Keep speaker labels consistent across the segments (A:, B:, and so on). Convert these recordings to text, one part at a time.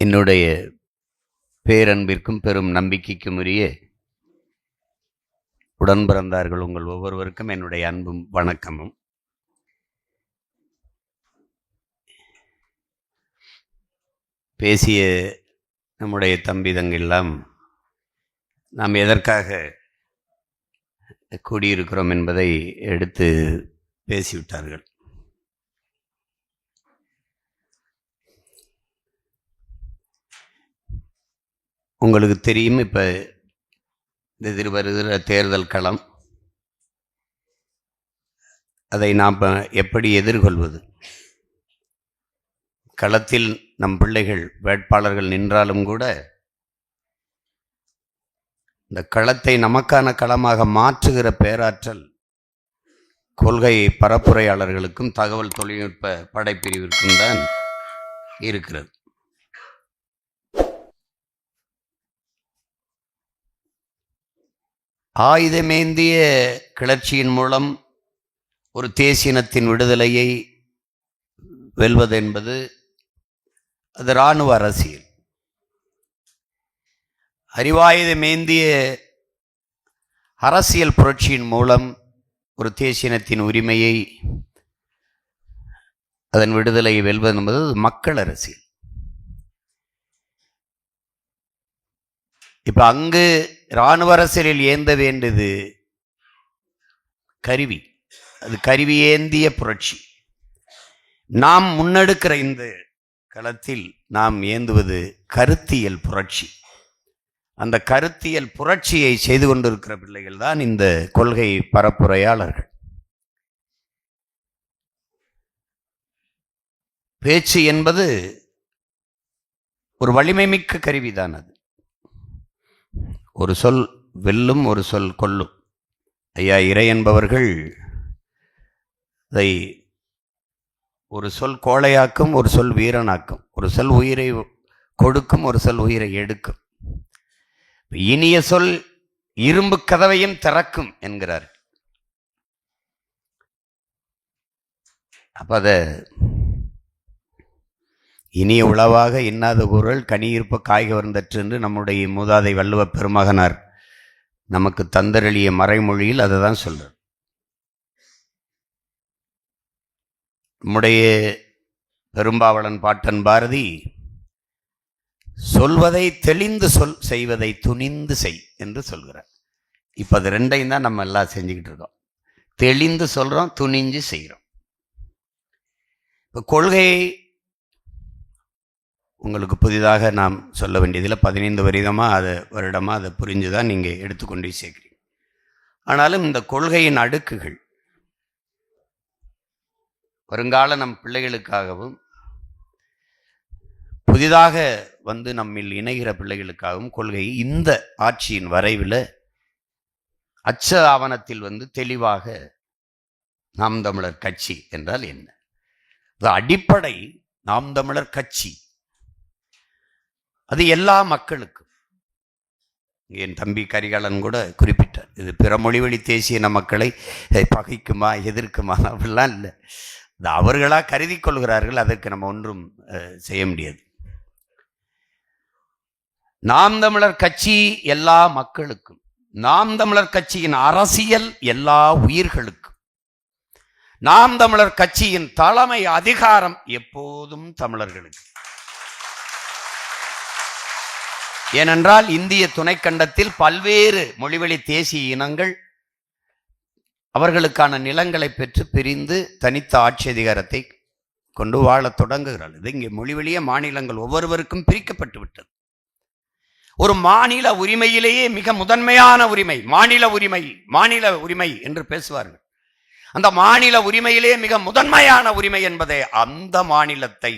A: என்னுடைய பேரன்பிற்கும் பெரும் நம்பிக்கைக்கும் உரிய உடன் பிறந்தார்கள் உங்கள் ஒவ்வொருவருக்கும் என்னுடைய அன்பும் வணக்கமும். பேசிய நம்முடைய தம்பிதங்கெல்லாம் நாம் எதற்காக கூடியிருக்கிறோம் என்பதை எடுத்து பேசிவிட்டார்கள். உங்களுக்கு தெரியும், இப்போ எதிர்வருகிற தேர்தல் களம், அதை நாம் எப்படி எதிர்கொள்வது? களத்தில் நம் பிள்ளைகள் வேட்பாளர்கள் நின்றாலும் கூட இந்த களத்தை நமக்கான களமாக மாற்றுகிற பேராற்றல் கொள்கை பரப்புரையாளர்களுக்கும் தகவல் தொழில்நுட்ப படைப்பிரிவிற்கும் தான் இருக்கிறது. ஆயுதமேந்திய கிளர்ச்சியின் மூலம் ஒரு தேசியனத்தின் விடுதலையை வெல்வது என்பது அது இராணுவ அரசியல். அறிவாயுதமேந்திய அரசியல் புரட்சியின் மூலம் ஒரு தேசியனத்தின் உரிமையை, அதன் விடுதலையை வெல்வது என்பது மக்கள் அரசியல். இப்ப அங்கு இராணுவ அரசியலில் ஏந்த வேண்டியது கருவி, அது கருவி ஏந்திய புரட்சி. நாம் முன்னெடுக்கிற இந்த களத்தில் நாம் ஏந்துவது கருத்தியல் புரட்சி. அந்த கருத்தியல் புரட்சியை செய்து கொண்டிருக்கிற பிள்ளைகள் தான் இந்த கொள்கை பரப்புரையாளர்கள். பேச்சு என்பது ஒரு வலிமை மிக்க கருவிதான். அது ஒரு சொல் வெல்லும், ஒரு சொல் கொல்லும். ஐயா இறை என்பவர்கள் அதை ஒரு சொல் கோழையாக்கும், ஒரு சொல் வீரனாக்கும், ஒரு சொல் உயிரை கொடுக்கும், ஒரு சொல் உயிரை எடுக்கும். இனிய சொல் இரும்பு கதவையும் திறக்கும் என்கிறார். அப்ப அத இனிய உளவாக இன்னாத குரல் கனியிருப்ப காய்க வருந்தற்று என்று நம்முடைய மூதாதை வள்ளுவ பெருமகனார் நமக்கு தந்தரளிய மறைமொழியில் அதை தான் சொல்றார். நம்முடைய பெரும்பாவளன் பாட்டன் பாரதி சொல்வதை தெளிந்து சொல், செய்வதை துணிந்து செய் என்று சொல்கிறார். இப்ப அது ரெண்டையும் தான் நம்ம எல்லாம் செஞ்சுக்கிட்டு இருக்கோம். தெளிந்து சொல்றோம், துணிஞ்சு செய்கிறோம். இப்ப கொள்கையை உங்களுக்கு புதிதாக நாம் சொல்ல வேண்டியதில் 15 வருடமாக அதை புரிஞ்சுதான் நீங்கள் எடுத்துக்கொண்டு சேர்க்கிறீங்க. ஆனாலும் இந்த கொள்கையின் அடுக்குகள் வருங்கால நம் பிள்ளைகளுக்காகவும் புதிதாக வந்து நம்மில் இணைகிற பிள்ளைகளுக்காகவும் கொள்கை இந்த ஆட்சியின் வரைவில் அச்ச ஆவணத்தில் வந்து தெளிவாக நாம் தமிழர் கட்சி என்றால் என்ன, அடிப்படை நாம் தமிழர் கட்சி அது எல்லா மக்களுக்கும். என் தம்பி கரிகாலன் கூட குறிப்பிட்டார், இது பிற மொழிவழி தேசிய மக்களை பகைக்குமா எதிர்க்குமா அப்படிலாம் இல்லை, அது அவர்களா கருதி கொள்கிறார்கள், அதற்கு நம்ம ஒன்றும் செய்ய முடியாது. நாம் தமிழர் கட்சி எல்லா மக்களுக்கும், நாம் தமிழர் கட்சியின் அரசியல் எல்லா உயிர்களுக்கும், நாம் தமிழர் கட்சியின் தலைமை அதிகாரம் எப்போதும் தமிழர்களுக்கு. ஏனென்றால் இந்திய துணைக்கண்டத்தில் பல்வேறு மொழிவழி தேசிய இனங்கள் அவர்களுக்கான நிலங்களை பெற்று பிரிந்து தனித்த ஆட்சி அதிகாரத்தை கொண்டு வாழத் தொடங்குகிறார்கள். இது இங்கே மொழிவழிய மாநிலங்கள் ஒவ்வொருவருக்கும் பிரிக்கப்பட்டு விட்டது. ஒரு மாநில உரிமையிலேயே மிக முதன்மையான உரிமை மாநில உரிமை என்று பேசுவார்கள். அந்த மாநில உரிமையிலேயே மிக முதன்மையான உரிமை என்பதை அந்த மாநிலத்தை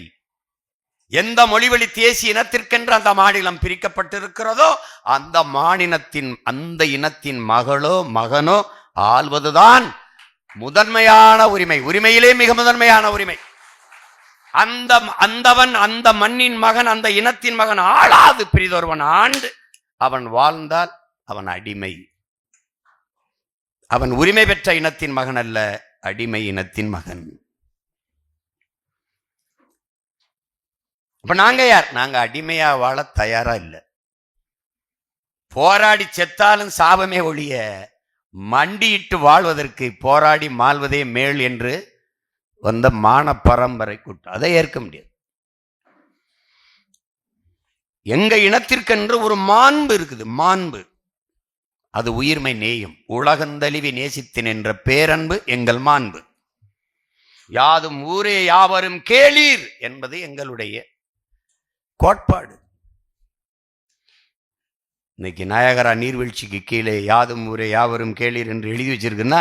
A: எந்த மொழிவழி தேசிய இனத்திற்கென்று அந்த மாநிலம் பிரிக்கப்பட்டிருக்கிறதோ அந்த இனத்தின் மகளோ மகனோ ஆள்வதுதான் முதன்மையான உரிமை. உரிமையிலே மிக முதன்மையான உரிமை. அந்த மண்ணின் மகன், அந்த இனத்தின் மகன் ஆளாது பிரிதொருவன் ஆண்டு அவன் வாழ்ந்தால் அவன் அடிமை. அவன் உரிமை பெற்ற இனத்தின் மகன் அல்ல, அடிமை இனத்தின் மகன். இப்ப நாங்க யார்? நாங்க அடிமையா வாழ தயாரா இல்லை. போராடி செத்தாலும் சாபமே ஒழிய மண்டியிட்டு வாழ்வதற்கு போராடி மாள்வதே மேல் என்று வந்த மான பரம்பரை கூட்டம். அதை ஏற்க முடியாது. எங்க இனத்திற்கென்று ஒரு மாண்பு இருக்குது. மாண்பு அது உயிர்மை நேயும். உலகந்தழிவி நேசித்தேன் என்ற பேரன்பு எங்கள் மாண்பு. யாதும் ஊரே யாவரும் கேளீர் என்பது எங்களுடைய கோட்பாடு. இன்னைக்கு நயகரா நீர்வீழ்ச்சிக்கு கீழே யாதும் ஊரே யாவரும் கேளீர் என்று எழுதி வச்சிருக்குன்னா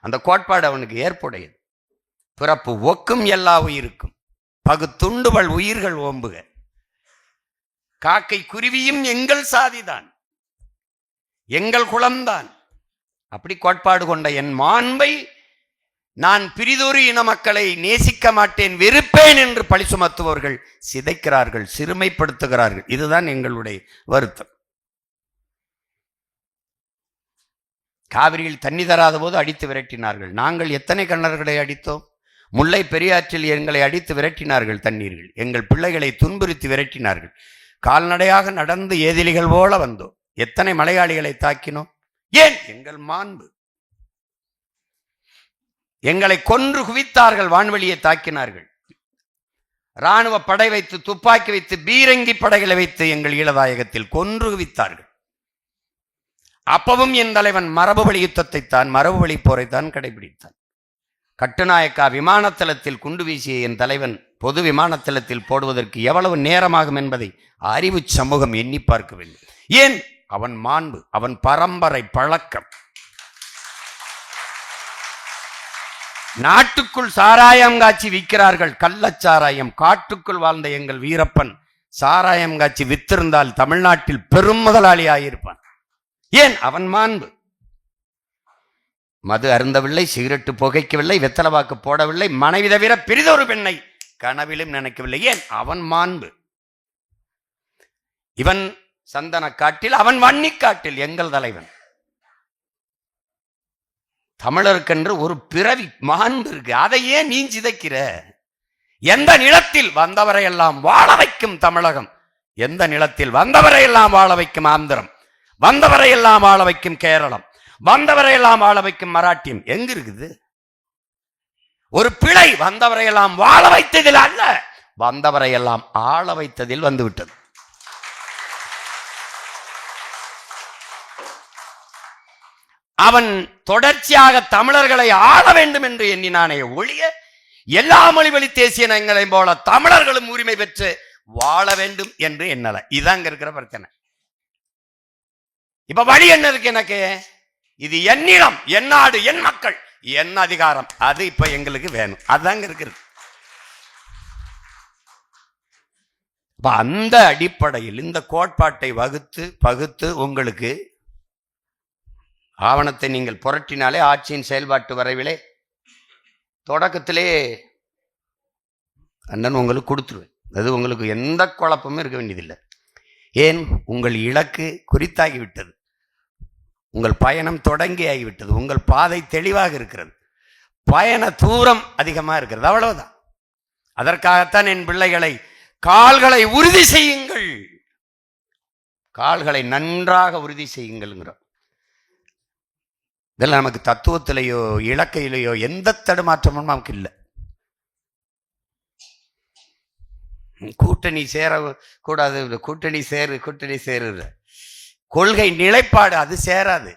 A: அந்த கோட்பாடு அவனுக்கு ஏற்புடையது. பிறப்பு ஒக்கும் எல்லா உயிருக்கும் பகுத்துண்டுவள் உயிர்கள் ஓம்புக. காக்கை குருவியும் எங்கள் சாதிதான், எங்கள் குலம்தான். அப்படி கோட்பாடு கொண்ட என் மாண்பை நான் பிரிதொரு இன மக்களை நேசிக்க மாட்டேன், வெறுப்பேன் என்று பழி சுமத்துபவர்கள் சிதைக்கிறார்கள், சிறுமைப்படுத்துகிறார்கள். இதுதான் எங்களுடைய வருத்தம். காவிரியில் தண்ணி தராத போது அடித்து விரட்டினார்கள். நாங்கள் எத்தனை கண்ணர்களை அடித்தோம்? முல்லை பெரியாற்றில் எங்களை அடித்து விரட்டினார்கள் தண்ணீர்கள். எங்கள் பிள்ளைகளை துன்புறுத்தி விரட்டினார்கள். கால்நடையாக நடந்து ஏதிலிகள் போல வந்தோம். எத்தனை மலையாளிகளை தாக்கினோம்? ஏன்? எங்கள் மாண்பு. எங்களை கொன்று குவித்தார்கள், வான்வெளியை தாக்கினார்கள். இராணுவ படை வைத்து, துப்பாக்கி வைத்து, பீரங்கி படைகளை வைத்து எங்கள் ஈழதாயகத்தில் கொன்று குவித்தார்கள். அப்பவும் என் தலைவன் மரபு வழி யுத்தத்தைத்தான், மரபு வழி போரைத்தான் கடைபிடித்தான். கட்டுநாயக்கா விமானத்தளத்தில் குண்டு வீசிய என் தலைவன் பொது விமானத்தளத்தில் போடுவதற்கு எவ்வளவு நேரமாகும் என்பதை அறிவு சமூகம் எண்ணி பார்க்க வேண்டும். ஏன்? அவன் மாண்பு, அவன் பரம்பரை பழக்கம். நாட்டுக்குள் சாராயம் காட்சி விற்கிறார்கள், கள்ளச்சாராயம். காட்டுக்குள் வாழ்ந்த எங்கள் வீரப்பன் சாராயம் காட்சி வித்திருந்தால் தமிழ்நாட்டில் பெரும் முதலாளி ஆகியிருப்பான். ஏன்? அவன் மாண்பு. மது அருந்தவில்லை, சிகரெட்டு புகைக்கவில்லை, வெத்தலவாக்கு போடவில்லை, மனைவி தவிர பிரிதொரு பெண்ணை கனவிலும் நினைக்கவில்லை. ஏன்? அவன் மாண்பு. இவன் சந்தன காட்டில், அவன் வன்னிக்காட்டில். எங்கள் தலைவன். தமிழருக்கென்று ஒரு பிறவி மாண்பு இருக்கு. அதை ஏன் நீ சிதைக்கிற? எந்த நிலத்தில் வந்தவரை எல்லாம் வாழ வைக்கும் தமிழகம், எந்த நிலத்தில் வந்தவரை எல்லாம் வாழ வைக்கும் ஆந்திரம், வந்தவரை எல்லாம் வாழ வைக்கும் கேரளம், வந்தவரை எல்லாம் வாழ வைக்கும் மராட்டியம் எங்க இருக்குது? ஒரு பிழை வந்தவரை எல்லாம் வாழ வைத்ததில் அல்ல, வந்தவரை எல்லாம் ஆள வைத்ததில் வந்துவிட்டது. அவன் தொடர்ச்சியாக தமிழர்களை ஆள வேண்டும் என்று எண்ணினானே ஒழிய, எல்லா மொழி வழி தேசிய இனங்களையும் போல தமிழர்களும் உரிமை பெற்று வாழ வேண்டும் என்று எண்ணல. இதாங்க இருக்கிற பிரச்சனை. இப்ப வழி என்ன இருக்கு எனக்கு? இது என் நிலம், என் நாடு, என் மக்கள், என் அதிகாரம். அது இப்ப எங்களுக்கு வேணும். அதுதாங்க இருக்கிறது. அந்த அடிப்படையில் இந்த கோட்பாட்டை பகுத்து உங்களுக்கு ஆவணத்தை நீங்கள் புரட்டினாலே ஆட்சியின் செயல்பாட்டு வரைவிலே தொடக்கத்திலே அண்ணன் உங்களுக்கு கொடுத்துருவேன். அது உங்களுக்கு எந்த குழப்பமும் இருக்க வேண்டியதில்லை. ஏன்? உங்கள் இலக்கு குறித்தாகிவிட்டது, உங்கள் பயணம் தொடங்கி ஆகிவிட்டது, உங்கள் பாதை தெளிவாக இருக்கிறது, பயண தூரம் அதிகமாக இருக்கிறது. அவ்வளவுதான். அதற்காகத்தான் என் பிள்ளைகளை கால்களை உறுதி செய்யுங்கள், கால்களை நன்றாக உறுதி செய்யுங்கள்ங்கிறோம். இதெல்லாம் நமக்கு தத்துவத்திலேயோ இலக்கையிலேயோ எந்த தடுமாற்றமும் நமக்கு இல்லை. கூட்டணி சேர கூடாது, கூட்டணி சேரு கொள்கை நிலைப்பாடு அது சேராது.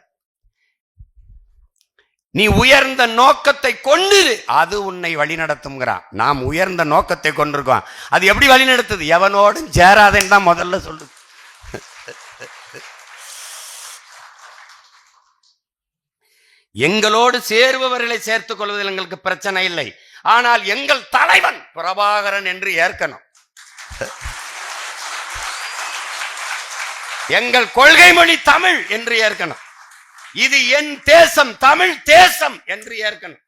A: நீ உயர்ந்த நோக்கத்தை கொண்டு அது உன்னை வழிநடத்துங்கிறான். நாம் உயர்ந்த நோக்கத்தை கொண்டிருக்கோம், அது எப்படி வழிநடத்துது? எவனோடும் சேராதேன்னு தான் முதல்ல சொல்லுது. எங்களோடு சேருபவர்களை சேர்த்துக் கொள்வதில் எங்களுக்கு பிரச்சனை இல்லை. ஆனால் எங்கள் தலைவன் பிரபாகரன் என்று ஏற்கணும், எங்கள் கொள்கை மொழி தமிழ் என்று ஏற்கணும், இது என் தேசம், தமிழ் தேசம் என்று ஏற்கணும்,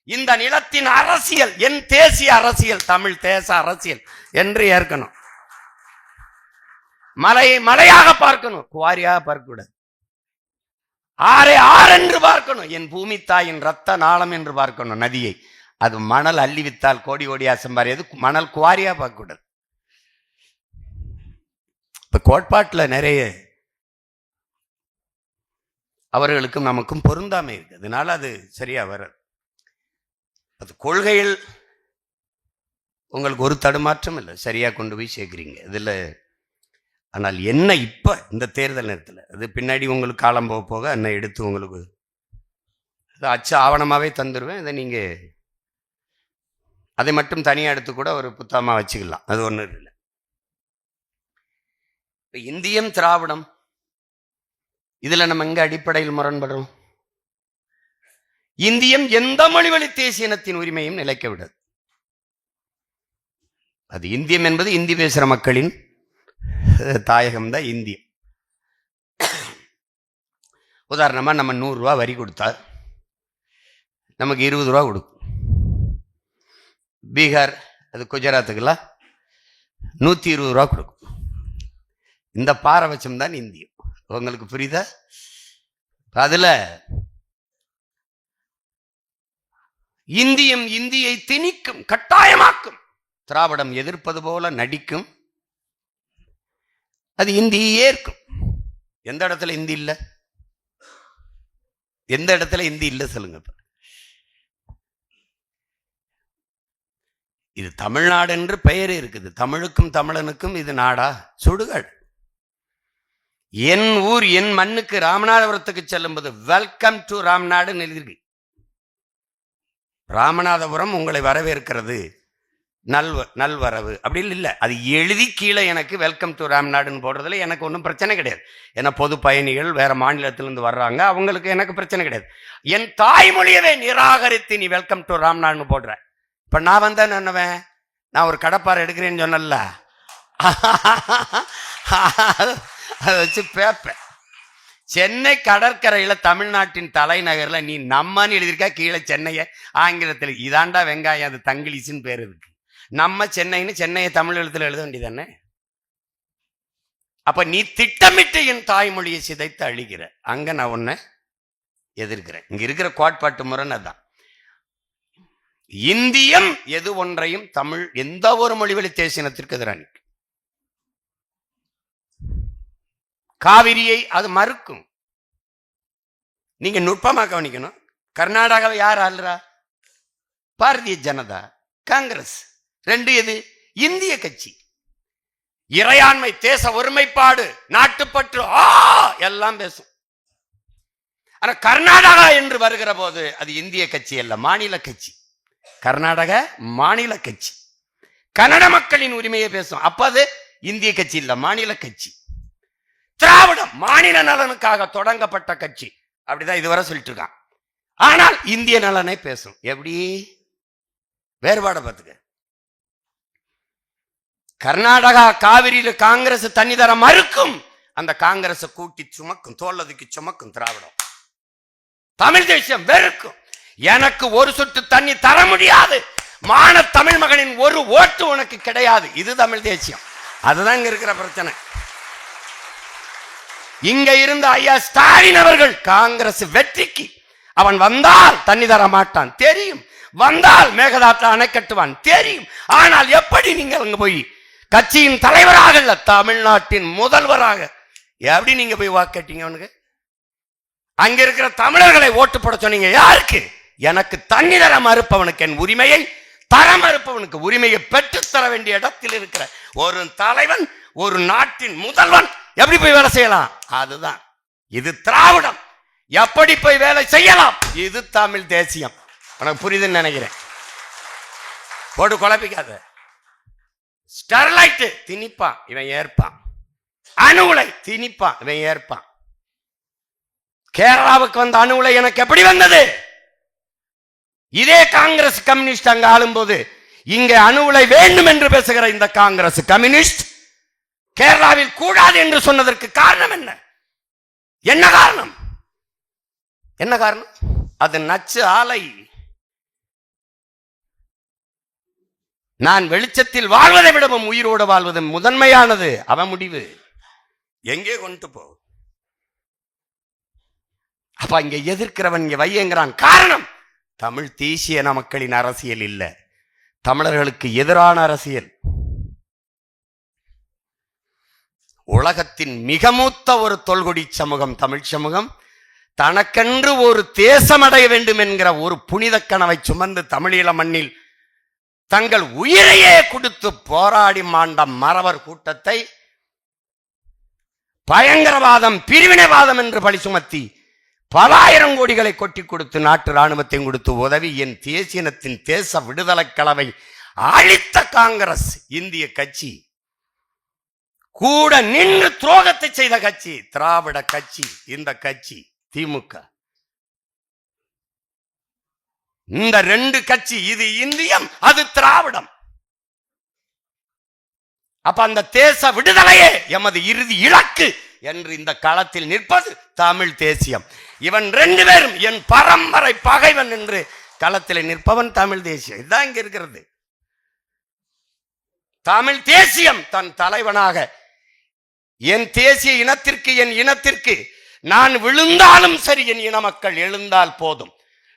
A: இந்த நிலத்தின் அரசியல் என் தேசிய அரசியல், தமிழ் தேச அரசியல் என்று ஏற்கணும். மலையை மலையாக பார்க்கணும், குவாரியாக பார்க்க கூடாது. ஆரை ஆறென்று பார்க்கணும், என் பூமி தாயின் ரத்த நாளம் என்று பார்க்கணும். நதியை அது மணல் அள்ளி வித்தால் கோடி கோடியா சம்பாரியது, மணல் குவாரியா பார்க்க கூடாது. இப்ப கோட்பாட்டில் நிறைய அவர்களுக்கும் நமக்கும் பொருந்தாமை இருக்கு, அதனால அது சரியா வராது. அது கொள்கையில் உங்களுக்கு ஒரு தடுமாற்றம் இல்லை, சரியா கொண்டு போய் சேர்க்குறீங்க இதுல. ஆனால் என்ன இப்ப இந்த தேர்தல் நேரத்தில், அது பின்னாடி உங்களுக்கு காலம் போக போக என்ன எடுத்து உங்களுக்கு அச்சு ஆவணமாவே தந்துடுவேன். இதை நீங்க அதை மட்டும் தனியாக எடுத்து கூட ஒரு புத்தகமா வச்சுக்கலாம், அது ஒன்றும் இல்லை. இப்போ இந்தியம் திராவிடம் இதுல நம்ம எங்க அடிப்படையில் முரண்படுறோம்? இந்தியம் எந்த மொழிவழி தேசிய இனத்தின் உரிமையும் நிலைக்க விடாது. அது இந்தியம் என்பது இந்தி பேசுற மக்களின் தாயகம் தான் இந்தியம். உதாரணமா நம்ம 100 ரூபா வரி கொடுத்தா நமக்கு 20 ரூபா கொடுக்கும். பீகார் அது குஜராத்துக்கெல்லாம் 120 ரூபா கொடுக்கும். இந்த பாரபட்சம் தான் இந்தியம். உங்களுக்கு புரியுதா? அதுல இந்தியம் இந்தியை திணிக்கும், கட்டாயமாக்கும். திராவிடம் எதிர்ப்பது போல நடிக்கும், அது இந்தியை ஏற்கும். எந்த இடத்துல இந்தி இல்ல? எந்த இடத்துல இந்தி இல்ல சொல்லுங்க. இது தமிழ்நாடு என்று பெயர் இருக்குது. தமிழுக்கும் தமிழனுக்கும் இது நாடா? சுடுகாடு. என் ஊர் என் மண்ணுக்கு ராமநாதபுரத்துக்கு செல்லும்போது வெல்கம் டு ராம்நாடு எழுதிருக்கு. ராமநாதபுரம் உங்களை வரவேற்கிறது, நல்வரவு அப்படி இல்லை. அது எழுதி கீழே எனக்கு வெல்கம் டு ராம்நாடுன்னு போடுறதுல எனக்கு ஒன்றும் பிரச்சனை கிடையாது. ஏன்னா பொது பயணிகள் வேற மாநிலத்திலிருந்து வர்றாங்க, அவங்களுக்கு எனக்கு பிரச்சனை கிடையாது. என் தாய்மொழியவே நிராகரித்து நீ வெல்கம் டு ராம்நாடுன்னு போடுற. இப்ப நான் வந்தா என்னவேன்? நான் ஒரு கடப்பாறை எடுக்கிறேன்னு சொன்னல, அதை வச்சு பேப்பேன். சென்னை கடற்கரையில தமிழ்நாட்டின் தலைநகர்ல நீ நம்மன்னு எழுதியிருக்கா, கீழே சென்னைய ஆங்கிலத்தில் இதாண்டா வெங்காயம், அது தங்கிலீஷ்னு பேர் இருக்கு. நம்ம சென்னைன்னு சென்னையை தமிழ் எழுத்துல எழுத வேண்டியதானே? அப்ப நீ திட்டமிட்டு என் தாய்மொழியை சிதைத்து அழிகிற, அங்க நான் உன்னை எதிர்க்கிறேன். இங்க இருக்கிற கோட்பாட்டு முரண் தான். இந்தியம் எது ஒன்றையும் தமிழ் எந்த ஒரு மொழிவழி தேசியத்திற்கு எதிராக நிற்கும். காவிரியை அது மறுக்கும். நீங்க நுட்பமா கவனிக்கணும். கர்நாடகாவை யார் ஆளுறா? பாரதிய ஜனதா, காங்கிரஸ். ரெண்டு எது? இந்திய கட்சி. இறையாண்மை, தேச ஒருமைப்பாடு, நாட்டுப்பற்று எல்லாம் பேசும். ஆனா கர்நாடகா என்று வருகிற போது அது இந்திய கட்சி அல்ல, மாநில கட்சி. கர்நாடக மாநில கட்சி. கன்னட மக்களின் உரிமையை பேசும், அப்ப அது இந்திய கட்சி இல்ல, மாநில கட்சி. திராவிடம் மாநில நலனுக்காக தொடங்கப்பட்ட கட்சி, அப்படிதான் இதுவரை சொல்லிட்டு இருக்கான். ஆனால் இந்திய நலனை பேசும். எப்படி வேறுபாடு பார்த்துக்க. கர்நாடகா காவிரியில காங்கிரஸ் தண்ணி தர மறுக்கும், அந்த காங்கிரஸ் கூட்டி சுமக்கும், தோல்லதுக்கு சுமக்கும் திராவிடம். தமிழ் தேசியம் வெறுக்கும். எனக்கு ஒரு சொட்டு தண்ணி தர முடியாது, மான தமிழ் மகனின் ஒரு ஓட்டு உனக்கு கிடையாது. இது தமிழ் தேசியம். அதுதான் இங்க இருக்கிற பிரச்சனை. இங்க இருந்த ஐயா ஸ்டாலின் அவர்கள் காங்கிரஸ் வெற்றிக்கு அவன் வந்தால் தண்ணி தர மாட்டான் தெரியும், வந்தால் மேகதாட்டு அணை கட்டுவான் தெரியும். ஆனால் எப்படி நீங்க அங்க போய் கட்சியின் தலைவராக இல்ல, தமிழ்நாட்டின் முதல்வராக எப்படி நீங்க போய் வாக்கட்டீங்க? அவனுக்கு அங்க இருக்கிற தமிழர்களை ஓட்டு போட சொன்னீங்க. யாருக்கு? எனக்கு தண்ணி தர மறுப்பவனுக்கு, என் உரிமையை தர மறுப்பவனுக்கு உரிமையை பெற்றுத்தர வேண்டிய இடத்தில் இருக்கிற ஒரு தலைவன், ஒரு நாட்டின் முதல்வன் எப்படி போய் வேலை செய்யலாம்? அதுதான் இது திராவிடம். எப்படி போய் வேலை செய்யலாம்? இது தமிழ் தேசியம். உனக்கு புரியுதுன்னு நினைக்கிறேன். போட்டு குழப்பிக்காத. ஸ்டெர்லைட் திணிப்பான், இவன் ஏற்பான். அணு உலை திணிப்பான், இவன் ஏற்பான். கேரளாவுக்கு வந்த அணு உலை எனக்கு எப்படி வந்தது? இதே காங்கிரஸ் கம்யூனிஸ்ட் அங்க ஆளும்போது இங்க அணு உலை வேண்டும் என்று பேசுகிற இந்த காங்கிரஸ் கம்யூனிஸ்ட் கேரளாவில் கூடாது என்று சொன்னதற்கு காரணம் என்ன? என்ன காரணம்? என்ன காரணம்? அது நச்சு ஆலை. நான் வெளிச்சத்தில் வாழ்வதை விடவும் உயிரோடு வாழ்வது முதன்மையானது. அவன் முடிவு எங்கே கொண்டு போ. அப்ப இங்க எதிர்க்கிறவன் இங்க வையங்கிறான். காரணம் தமிழ் தேசிய மக்களின் அரசியல் இல்ல, தமிழர்களுக்கு எதிரான அரசியல். உலகத்தின் மிக மூத்த ஒரு தொல்குடி சமூகம் தமிழ் சமூகம் தனக்கென்று ஒரு தேசம் அடைய வேண்டும் என்கிற ஒரு புனித கனவை சுமந்து தமிழீழ மண்ணில் தங்கள் உயிரையே கொடுத்து போராடி மாண்ட மறவர் கூட்டத்தை பயங்கரவாதம் பிரிவினைவாதம் என்று பழி சுமத்தி பல ஆயிரம் கோடிகளை கொட்டி கொடுத்து நாட்டு இராணுவத்தையும் கொடுத்து உதவி என் தேசியனத்தின் தேச விடுதலை கலவை அழித்த காங்கிரஸ் இந்திய கட்சி கூட நின்று துரோகத்தை செய்த கட்சி திராவிட கட்சி. இந்த கட்சி திமுக, இந்த ரெண்டு கட்சி, இது இந்தியம் அது திராவிடம். அப்ப அந்த தேச விடுதலையே எமது இறுதி இலக்கு என்று இந்த களத்தில் நிற்பது தமிழ் தேசியம். இவன் ரெண்டு பேரும் என் பரம்பரை பகைவன் என்று களத்தில் நிற்பவன் தமிழ் தேசியம். இதுதான் இங்க இருக்கிறது. தமிழ் தேசியம் தன் தலைவனாக என் தேசிய இனத்திற்கு என் இனத்திற்கு நான் விழுந்தாலும் சரி என் இன மக்கள் எழுந்தால் போதும்,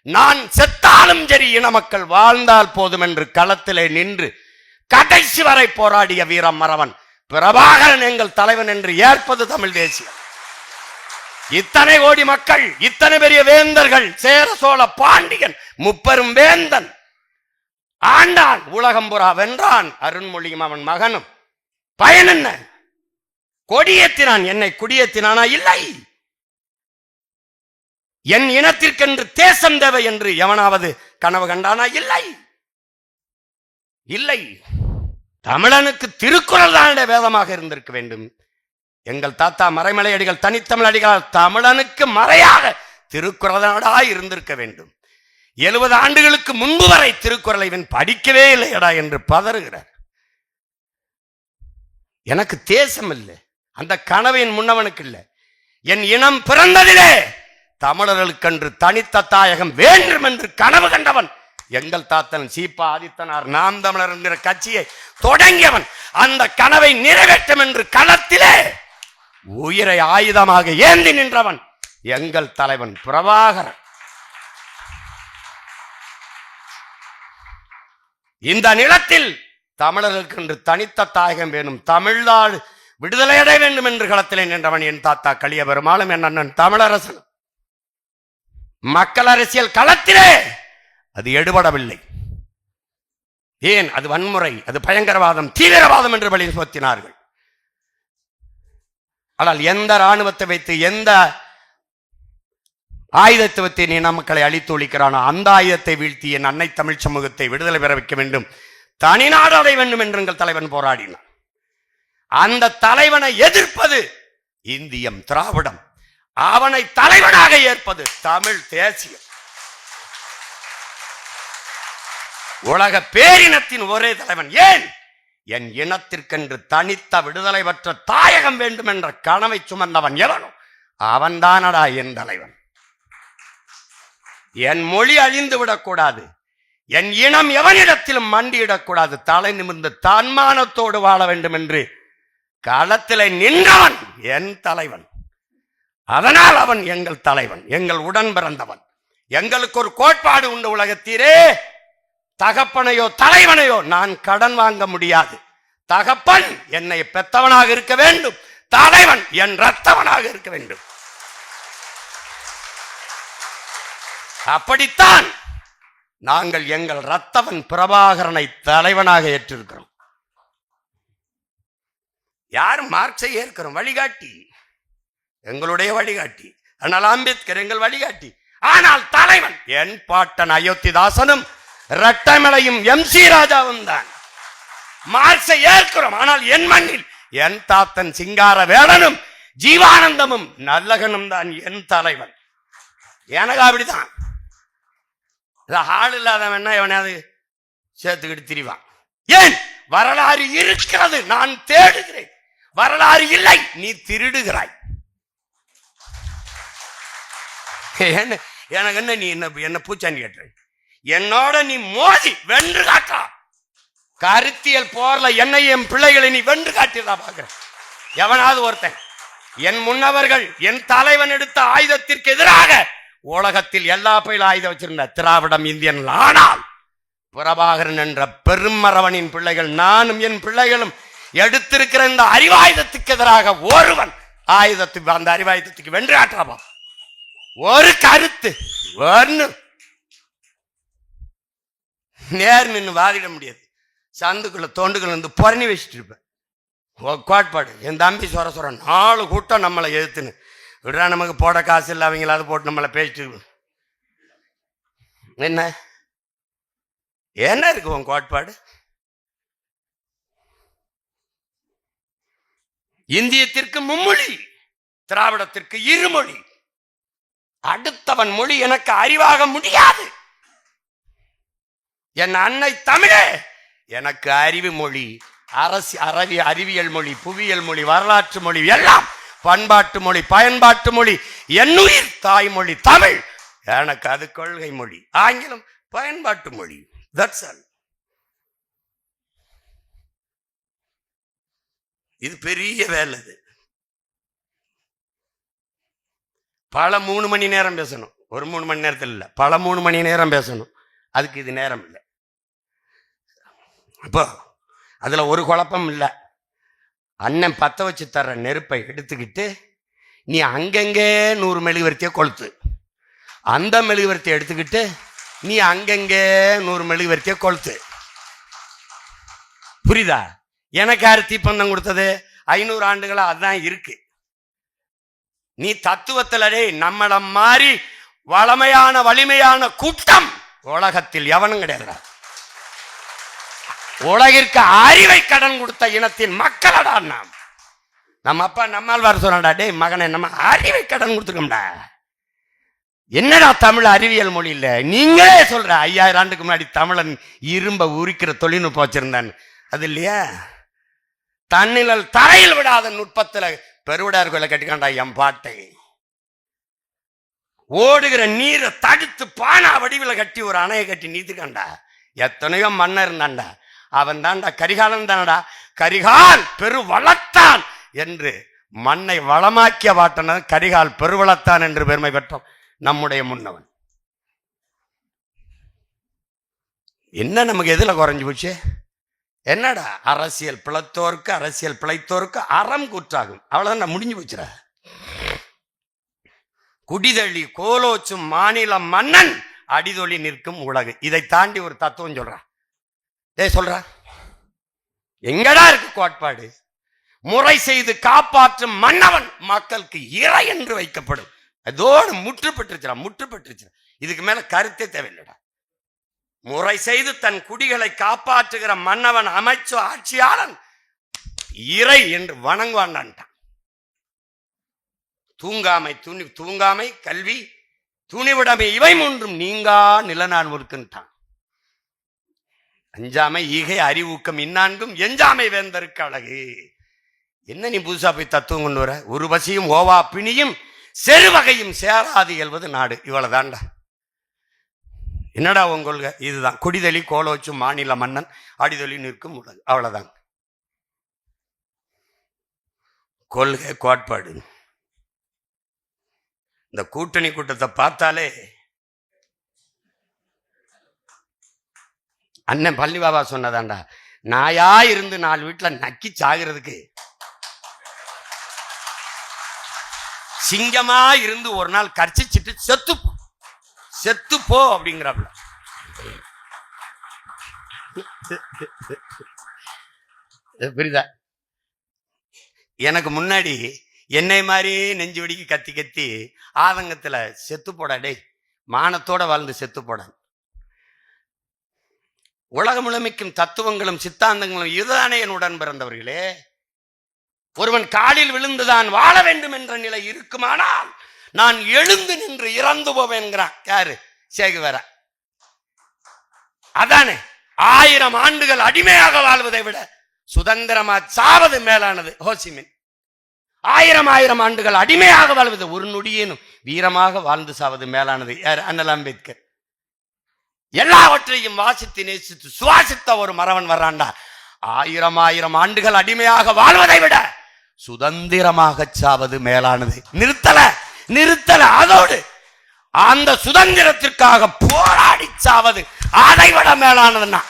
A: நான் செத்தாலும் சரி இன மக்கள் வாழ்ந்தால் போதும் என்று களத்திலே நின்று கடைசி வரை போராடிய வீரம் மறவன் பிரபாகரன் எங்கள் தலைவன் என்று ஏற்பது தமிழ் தேசியம். இத்தனை கோடி மக்கள், இத்தனை பெரிய வேந்தர்கள், சேர சோழ பாண்டியன் முப்பெரும் வேந்தன் ஆண்டான், உலகம்புறா வென்றான், அருண்மொழியும் அவன் மகனும். பயன் என்ன? கொடியேற்றினான், என்னை குடியேற்றினானா? இல்லை. என் இனத்திற்கென்று தேசம் தேவை என்று எவனாவது கனவு கண்டானா? இல்லை, இல்லை. தமிழனுக்கு திருக்குறள் தான் வேதமாக இருந்திருக்க வேண்டும். எங்கள் தாத்தா மறைமலை அடிகள் தனித்தமிழ் அடிகளால் தமிழனுக்கு மறையாக திருக்குறளா இருந்திருக்க வேண்டும். 70 ஆண்டுகளுக்கு முன்பு வரை திருக்குறளை இவன் படிக்கவே இல்லையடா என்று பதறுகிறார். எனக்கு தேசம் இல்லை, அந்த கனவின் முன்னவனுக்கு இல்லை. என் இனம் பிறந்ததிலே தமிழர்களுக்கென்று தனித்த தாயகம் வேண்டும் என்று கனவு கண்டவன் எங்கள் தாத்தன் சீபா ஆதித்தனார் நாம் தமிழர் என்கிற கட்சியை தொடங்கியவன். அந்த கனவை நிறைவேற்றும் என்று களத்திலே உயிரை ஆயுதமாக ஏந்தி நின்றவன் எங்கள் தலைவன் பிரபாகரன். இந்த நிலத்தில் தமிழர்களுக்கு என்று தனித்த தாயகம் வேணும், தமிழ்நாடு விடுதலை அடைய வேண்டும் என்று களத்திலே நின்றவன் என் தாத்தா கலிய பெருமாளும் என் அண்ணன் தமிழரசன். மக்கள் அரசியல் களத்திலே அது எடுபடவில்லை. ஏன்? அது வன்முறை, அது பயங்கரவாதம், தீவிரவாதம் என்று வழி சுமத்தினார்கள். ஆனால் எந்த இராணுவத்தை வைத்து எந்த ஆயுதத்தை வைத்து நீ மக்களை அழித்து ஒழிக்கிறானோ அந்த ஆயுதத்தை வீழ்த்தி என் அன்னை தமிழ் சமூகத்தை விடுதலை பெற வைக்க வேண்டும், தனிநாடு அடைய வேண்டும் என்று எங்கள் தலைவன் போராடினான். அந்த தலைவனை எதிர்ப்பது இந்தியம் திராவிடம், அவனை தலைவனாக ஏற்பது தமிழ் தேசியம். உலக பேரினத்தின் ஒரே தலைவன். ஏன்? என் இனத்திற்கென்று தனித்த விடுதலை பெற்ற தாயகம் வேண்டும் என்ற கனவை சுமந்தவன் எவனோ அவன்தானடா என் தலைவன். என் மொழி அழிந்து விடக்கூடாது, என் இனம் எவனிடத்திலும் மண்டியிடக்கூடாது, தலை நிமிர்ந்து தன்மானத்தோடு வாழ வேண்டும் என்று களத்திலே நின்றவன் என் தலைவன். அதனால் அவன் எங்கள் தலைவன், எங்கள் உடன் பிறந்தவன். எங்களுக்கு ஒரு கோட்பாடு உண்டு உலகத்தீரே, தகப்பனையோ தலைவனையோ நான் கடன் வாங்க முடியாது. தகப்பன் என்னை பெத்தவனாக இருக்க வேண்டும், தலைவன் என் ரத்தவனாக இருக்க வேண்டும். அப்படித்தான் நாங்கள் எங்கள் ரத்தவன் பிரபாகரனை தலைவனாக ஏற்றிருக்கிறோம். யாரும் மார்க்சை ஏற்கிறோம், வழிகாட்டி, எங்களுடைய வழிகாட்டி. ஆனால் அம்பேத்கர் எங்கள் வழிகாட்டி. ஆனால் தலைவன் என் பாட்டன் அயோத்திதாசனும் இரட்டைமலையும் MC ராஜாவும் தான். மார்க்சை ஏற்கிறோம், ஆனால் என் மண்ணில் என் தாத்தன் சிங்கார வேலனும் ஜீவானந்தமும் நல்லகனும் தான் என் தலைவன். எனக்கு அப்படிதான். ஆள் இல்லாதவன் எவனாவது சேர்த்துக்கிட்டு திரிவான். ஏன்? வரலாறு இருக்கிறது, நான் தேடுகிறேன். வரலாறு இல்லை, நீ திருடுகிறாய். எனக்கு என்ன, நீ என்ன பூச்சாண்டி கேட்ட? என்னோட நீ மோதி வென்று காட்டா. கருத்தியல் போர்ல என்னை என் பிள்ளைகளை நீ வென்று காட்டிடா பாக்குற. எவனாவது ஒருத்தன் என் முன்னவர்கள் என் தலைவன் எடுத்த ஆயுதத்திற்கு எதிராக உலகத்தில் எல்லா பயிலும் ஆயுதம் வச்சிருந்த திராவிடம் இந்தியன். ஆனால் பிரபாகரன் என்ற பெருமரவனின் பிள்ளைகள், நானும் என் பிள்ளைகளும் எடுத்திருக்கிற இந்த அறிவாயுதத்துக்கு எதிராக ஒருவன் ஆயுதத்துக்கு அந்த அறிவாயுதத்துக்கு வென்று ஆற்றாமா ஒரு கருத்து ஒன்னு நேர் நின்று வாதிட முடியாது. சந்துக்குள்ள தோண்டுக்குள்ள இருந்து புறணி வச்சுட்டு இருப்பேன். கோட்பாடு என் தம்பி சொர 4 கூட்டம் நம்மளை எதிர்த்துன்னு விடுறா, நமக்கு போட காசு இல்லை, அவங்களாவது போட்டு நம்மளை பேசிட்டு என்ன இருக்கு உன் கோட்பாடு? இந்தியத்திற்கு மும்மொழி, திராவிடத்திற்கு இருமொழி. அடுத்தவன் மொழி எனக்கு அறிவாக முடியாது. என் அன்னை தமிழே எனக்கு அறிவு மொழி, அறிவியல் மொழி, புவியியல் மொழி, வரலாற்று மொழி, எல்லாம் பண்பாட்டு மொழி, பயன்பாட்டு மொழி. என்னுயிர் தாய்மொழி தமிழ், எனக்கு அது கொள்கை மொழி. ஆங்கிலம் பயன்பாட்டு மொழி. That's all. இது பெரிய வேலை. இது பல 3 மணி நேரம் பேசணும். ஒரு 3 மணி நேரத்தில் இல்லை, பல 3 மணி நேரம் பேசணும். அதுக்கு இது நேரம் இல்லை. அப்போ அதுல ஒரு குழப்பம் இல்லை. அண்ணன் பத்த வச்சு தர்ற நெருப்பை எடுத்துக்கிட்டு நீ அங்கங்கே 100 மெழுகுவர்த்தியை கொளுத்து, அந்த மெழுகுவர்த்தியை எடுத்துக்கிட்டு நீ அங்கங்கே 100 மெழுகுவர்த்தியை கொளுத்து. புரியுதா? எனக்கு யாரு தீப்பந்தம் கொடுத்தது? 500 ஆண்டுகளா அதுதான் இருக்கு. நீ தத்துவத்திலே நம்மள மாதிரி வளமையான வலிமையான கூட்டம் உலகத்தில் எவனும் கிடையாது. உலகிற்கு அறிவை கடன் கொடுத்த இனத்தின் மக்களடா நாம். நம்ம அப்பா நம்மால் சொன்னாடா, டேய் மகனை நம்ம அறிவை கடன் கொடுத்துருக்கோம்டா. என்னடா தமிழ் அறிவியல் மொழி இல்ல? நீங்களே சொல்ற 5000 ஆண்டுக்கு முன்னாடி தமிழன் இரும்ப உரிக்கிற தொழில்நுட்பம் வச்சிருந்தான். அது இல்லையா? தன்னிழல் தரையில் விடாத நுட்பத்துல பெருவிடார் கோயிலை கட்டிக்காண்டா என் பாட்டை. ஓடுகிற நீரை தடுத்து பானா வடிவில் கட்டி ஒரு அணையை கட்டி நீத்துக்காண்டா. எத்தனையோ மன்னர் இருந்தாண்டா. அவன் தான்டா கரிகாலன் தானடா. கரிகால் பெரு வளத்தான் என்று மண்ணை வளமாக்கிய வாட்டன கரிகால் பெருவளத்தான் என்று பெருமை பெற்றோம் நம்முடைய முன்னவன். என்ன நமக்கு எதுல குறைஞ்சு போச்சு? என்னடா அரசியல் பிழைத்தோருக்கு அரசியல் பிழைத்தோருக்கு அறம் கூற்றாகும். அவ்வளவுதான், முடிஞ்சு போச்சுடா. குடிதழி கோலோச்சும் மாநில மன்னன் அடிதொழி நிற்கும் உலகு. இதை தாண்டி ஒரு தத்துவம் சொல்றான். சொல்ற எங்கடா இருக்கு கோட்பாடு? முறை செய்து காப்பாற்றும் மன்னவன் மக்களுக்கு இறை என்று வைக்கப்படும். அதோடு முற்றுப்பட்டுருச்சு. இதுக்கு மேல கருத்தே தேவையில்லடா. முறை செய்து தன் குடிகளை காப்பாற்றுகிற மன்னவன், அமைச்சு, ஆட்சியாளன் இறை என்று வணங்குவான்டான். தூங்காமை கல்வி துணிவிடமை இவை மூன்றும் நீங்கா நிலநான் ஒருக்குன்ட்டான். அஞ்சாமை ஈகை அறிவூக்கம் இந்நான்கும் எஞ்சாமை வேந்தருக்கு அழகு. என்ன நீ புதுசா போய் தத்துவம் கொண்டு வர? ஒரு பசியும் ஓவா பிணியும் செருவகையும் சேராது இயல்வது நாடு. இவ்வளவுதான்டா. என்னடா உன் கொள்கை? இதுதான். குடிதொழி கோலோச்சும் மாநில மன்னன் அடிதொழி நிற்கும் உலகு. அவ்வளவுதான் கொள்கை, கோட்பாடு. இந்த கூட்டணி கூட்டத்தை பார்த்தாலே அண்ணன் பள்ளி பாபா சொன்னதாண்டா, நாயா இருந்து 4 வீட்டுல நக்கி சாகிறதுக்கு சிங்கமா இருந்து ஒரு நாள் கர்ச்சிச்சிட்டு செத்து போ அப்படிங்கிறாப்ல. புரியுதா? எனக்கு முன்னாடி என்னை மாதிரி நெஞ்சு வெடிக்கு கத்தி கத்தி ஆதங்கத்துல செத்து போடா டே, மானத்தோட வாழ்ந்து செத்து போட. உலகம் முழுமைக்கும் தத்துவங்களும் சித்தாந்தங்களும் இதுதானே என் உடன் பிறந்தவர்களே. ஒருவன் காலில் விழுந்துதான் வாழ வேண்டும் என்ற நிலை இருக்குமானால் நான் எழுந்து நின்று இறந்து போவேன்கிறான். யாரு? சேகுவேர. அதானே 1000 ஆண்டுகள் அடிமையாக வாழ்வதை விட சுதந்திரமா சாவது மேலானது. ஹோசிமின் 1000 ஆண்டுகள் அடிமையாக வாழ்வது, ஒரு நொடியேனும் வீரமாக வாழ்ந்து சாவது மேலானது. யார்? அண்ணல் அம்பேத்கர். எல்லாவற்றையும் வாசித்து நேசித்து சுவாசித்த ஒரு மறவன் வர்றான்டா. 1000 ஆண்டுகள் அடிமையாக வாழ்வதை விட சுதந்திரமாக சாவது மேலானது. நிறுத்தல. அதோடு அந்த சுதந்திரத்திற்காக போராடி சாவது அதை விட மேலானதுன்னா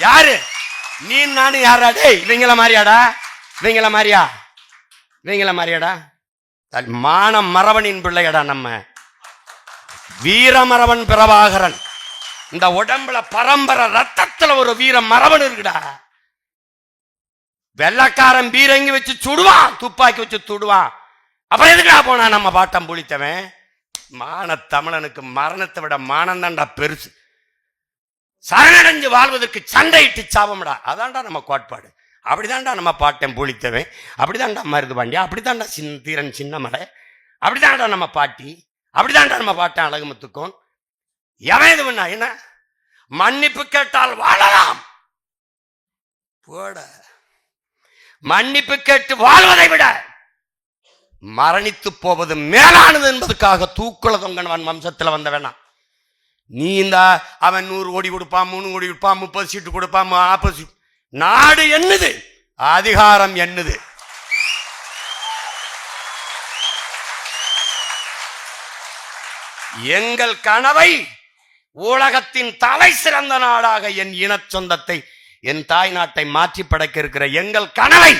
A: யாரு நீ நானும் யாரா? டேய் இவங்கள மாதிரியாடா, இவங்கள மாதிரியா, இவங்கள மாதிரியாடா? மான மரவனின் பிள்ளையடா நம்ம வீரமரவன் பிரபாகரன். இந்த உடம்புல பரம்பரை ரத்தத்துல ஒரு வீர மரவன் இருக்குடா. வெள்ளக்காரன் பீரங்கி வச்சு சுடுவான், துப்பாக்கி வச்சு சுடுவான். அப்புறம் எதுக்குடா போனா நம்ம பாட்டம் புளித்தவன்? மான தமிழனுக்கு மரணத்தை விட மானம் தான்டா பெருசு. சரணடைஞ்சு வாழ்வதற்கு சண்டையிட்டு சாபம்டா. அதான்டா நம்ம கோட்பாடு. அப்படிதான்டா நம்ம பாட்டன் புளித்தவன், அப்படிதான்டா மருது பாண்டியா, அப்படிதான்டா தீரன் சின்னமலை, அப்படிதான்டா நம்ம பாட்டி, அப்படிதான்டா நம்ம பாட்டன் அழகுமுத்துக்கும். எவன் இது பண்ணா என்ன? மன்னிப்பு கேட்டால் வாழலாம் போட. மன்னிப்பு கேட்டு வாழ்வதை விட மரணித்து போவது மேலானது என்பதுக்காக தூக்குல தொங்கன் வம்சத்துல வந்த வேணாம். நீ இந்த அவன் 100 கோடி கொடுப்பான், 3 கோடி கொடுப்பான், 30 சீட்டு கொடுப்பான், 40 சீட்டு. நாடு என்னது? அதிகாரம் என்னது? எங்கள் கனவை உலகத்தின் தலை சிறந்த நாடாக என் இன சொந்தத்தை, என் தாய் நாட்டை மாற்றி படைக்க இருக்கிற எங்கள் கனவை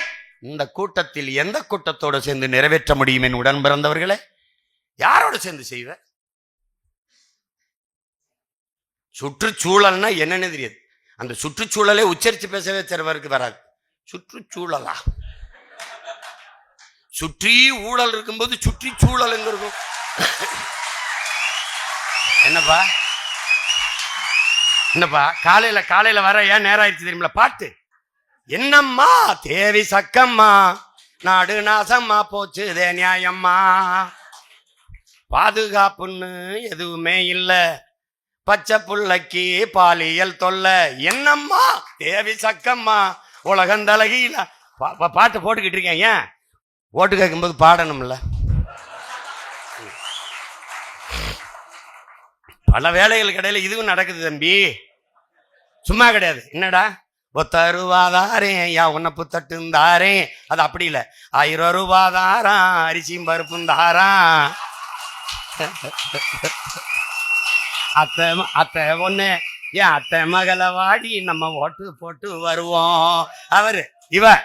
A: இந்த கூட்டத்தில் எந்த கூட்டத்தோடு சேர்ந்து நிறைவேற்ற முடியும்? என் உடன் பிறந்தவர்களே, யாரோடு சேர்ந்து செய்வ? சுற்றுச்சூழல்னா என்னன்னு தெரியாது. அந்த சுற்றுச்சூழலை உச்சரித்து பேசவே சிலவருக்கு வராது. சுற்றுச்சூழலா? சுற்றி ஊழல் இருக்கும்போது சுற்றி சூழல் எங்க இருக்கும்? என்னப்பா என்னப்பா காலையில வர ஏன் நேரம் ஆயிடுச்சு தெரியுமில? பாட்டு என்னம்மா தேவி சக்கம்மா, நாடு நாசம்மா போச்சு தே நியாயம்மா, பாதுகாப்புன்னு எதுவுமே இல்ல, பச்சை புள்ளைக்கு பாலியல் தொல்ல, என்னம்மா தேவி சக்கம்மா உலகந்தலகில. பாட்டு போட்டுக்கிட்டு இருக்கேன். ஏன் ஓட்டு கேட்கும்போது பாடணும்ல? பல வேலைகளுக்கு இடையில இதுவும் நடக்குது தம்பி, சும்மா கிடையாது. என்னடா ஒத்தருவாதாரே யா உன்னப்பு தட்டுந்தாரே, அது அப்படி இல்லை. 1000 ரூபாதாராம் அரிசியும் பருப்பும் தாராம். அத்தை ஒண்ணு ஏன் அத்தை மகளை வாடி நம்ம ஓட்டு போட்டு வருவோம். அவரு இவ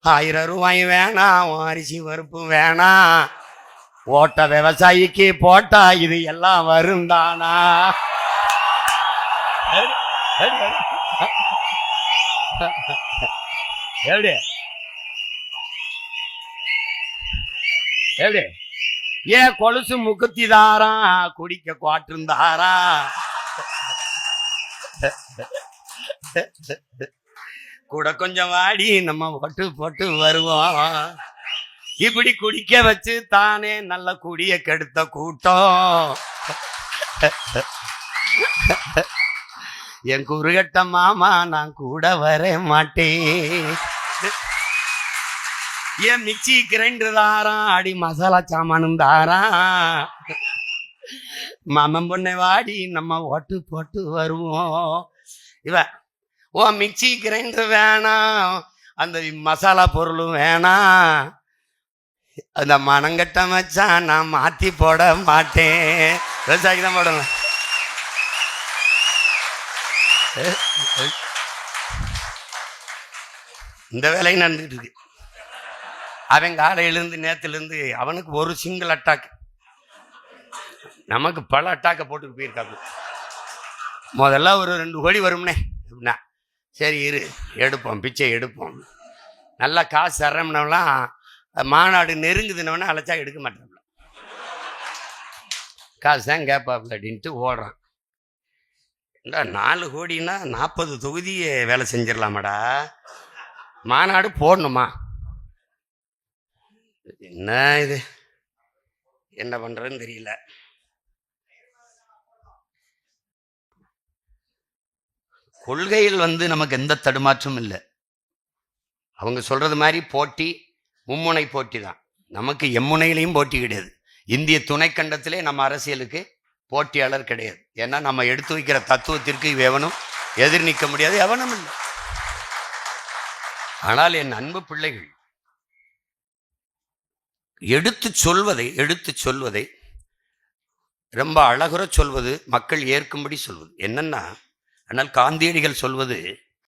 A: 1000 ரூபாய் வேணாம், அரிசி பருப்பு வேணாம், ஓட்ட விவசாயிக்கு போட்டா இது எல்லாம் வருந்தானா? எப்படி எப்படி ஏன் கொலுசு முக்குத்தி தாரா, குடிக்க குவாட்டிருந்தாரா, கூட கொஞ்சம் வாடி நம்ம ஓட்டு போட்டு வருவோம். இப்படி குடிக்க வச்சு தானே நல்ல குடிய கெடுத்த கூட்டம். என் குறுகட்ட மாமா நான் கூட வர மாட்டேன். என் மிக்சி கிரைண்டர் தாரான், அடி மசாலா சாமானும் தாரான். மாமன் பொண்ணை வாடி நம்ம ஓட்டு போட்டு வருவோம். இவ ஓ மிக்சி கிரைண்டர் வேணாம், அந்த மசாலா பொருளும் வேணாம், அந்த மனங்கட்ட மச்சான் நான் மாத்தி போட மாட்டேன். விவசாயிக்கு தான் போடுவேன். இந்த வேலையும் நடந்துட்டு இருக்கு. அவன் காலையிலிருந்து நேரத்திலிருந்து அவனுக்கு ஒரு சிங்கிள் அட்டாக், நமக்கு பல அட்டாக்கை போட்டு போயிருக்காங்க. முதல்ல ஒரு 2 கோடி வரும்னே அப்படின்னா சரி இரு எடுப்போம், பிச்சை எடுப்போம், நல்லா காசு தரம்னவெல்லாம் மாநாடு நெருங்குதுன்னவனா அழைச்சா எடுக்க மாட்டாப்ல, காசு தான் கேட்பாப்ல அப்படின்ட்டு ஓடுறான். 4 கோடின்னா 40 தொகுதியை வேலை செஞ்சிடலாமாடா, மாநாடு போடணுமா? என்ன இது, என்ன பண்றதுன்னு தெரியல. கொள்கையில் நமக்கு எந்த தடுமாற்றமும் இல்லை. அவங்க சொல்றது மாதிரி போட்டி மும்முனை போட்டி தான். நமக்கு எம்முனையிலையும் போட்டி கிடையாது. இந்திய துணைக்கண்டத்திலே நம்ம அரசியலுக்கு போட்டியாளர் கிடையாது. ஏன்னா நம்ம எடுத்து வைக்கிற தத்துவத்திற்கு எவனும் எதிர் நிற்க முடியாது, எவனும் இல்லை. ஆனால் என் அன்பு பிள்ளைகள் எடுத்து சொல்வதை ரொம்ப அழகுற சொல்வது, மக்கள் ஏற்கும்படி சொல்வது. என்னன்னா ஆனால் காந்தியடிகள் சொல்வது